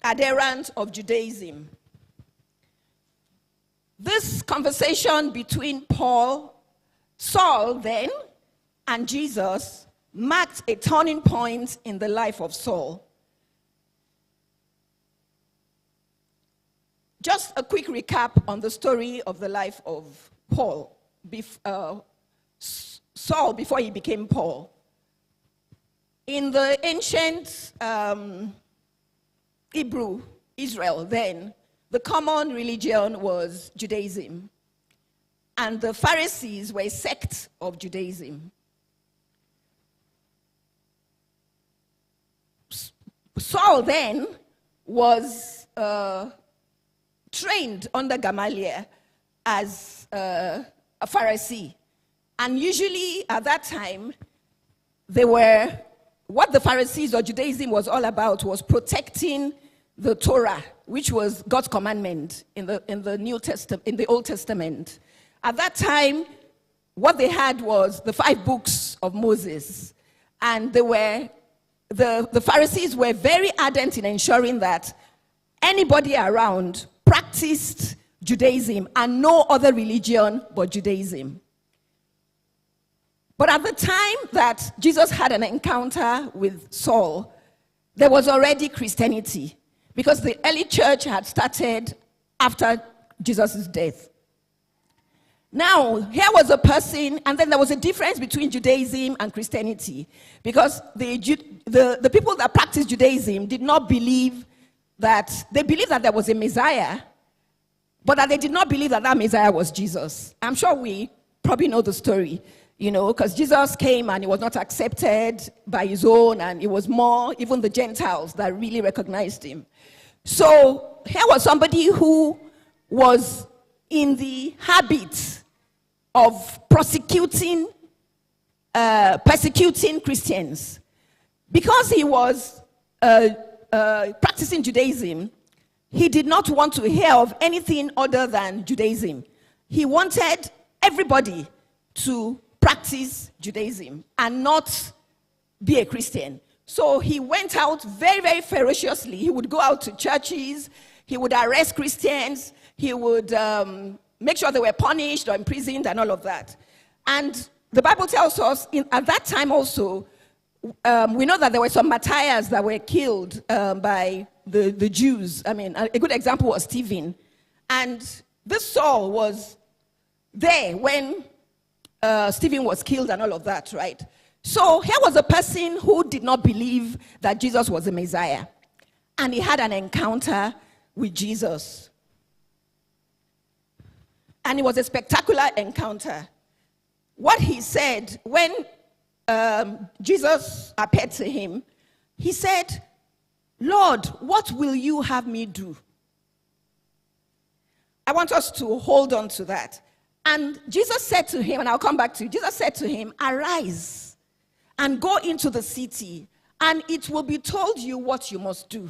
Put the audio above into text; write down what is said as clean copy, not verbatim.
adherent of Judaism. This conversation between Saul then, and Jesus marked a turning point in the life of Saul. Just a quick recap on the story of the life of Saul before he became Paul. In the ancient Israel then, the common religion was Judaism. And the Pharisees were a sect of Judaism. Saul then was trained under Gamaliel as a Pharisee. And usually at that time, what the Pharisees or Judaism was all about was protecting the Torah, which was God's commandment in the New Testament, in the Old Testament. At that time, what they had was the 5 books of Moses. And the Pharisees were very ardent in ensuring that anybody around practiced Judaism and no other religion but Judaism. But at the time that Jesus had an encounter with Saul, there was already Christianity, because the early church had started after Jesus' death. Now, here was a person, and then there was a difference between Judaism and Christianity, because the people that practiced Judaism did not believe that, they believed that there was a Messiah, but that they did not believe that that Messiah was Jesus. I'm sure we probably know the story, because Jesus came and he was not accepted by his own, and it was more even the Gentiles that really recognized him. So here was somebody who was in the habit of persecuting Christians. Because he was practicing Judaism, he did not want to hear of anything other than Judaism. He wanted everybody to practice Judaism and not be a Christian. So he went out very, very ferociously. He would go out to churches, he would arrest Christians, he would make sure they were punished or imprisoned and all of that. And the Bible tells us, at that time also, we know that there were some martyrs that were killed by the Jews. I mean, a good example was Stephen. And this Saul was there when Stephen was killed and all of that, right? So here was a person who did not believe that Jesus was the Messiah. And he had an encounter with Jesus. And it was a spectacular encounter. What he said when Jesus appeared to him, he said, "Lord, what will you have me do?" I want us to hold on to that. And Jesus said to him, and I'll come back to you, Jesus said to him, "Arise and go into the city, and it will be told you what you must do."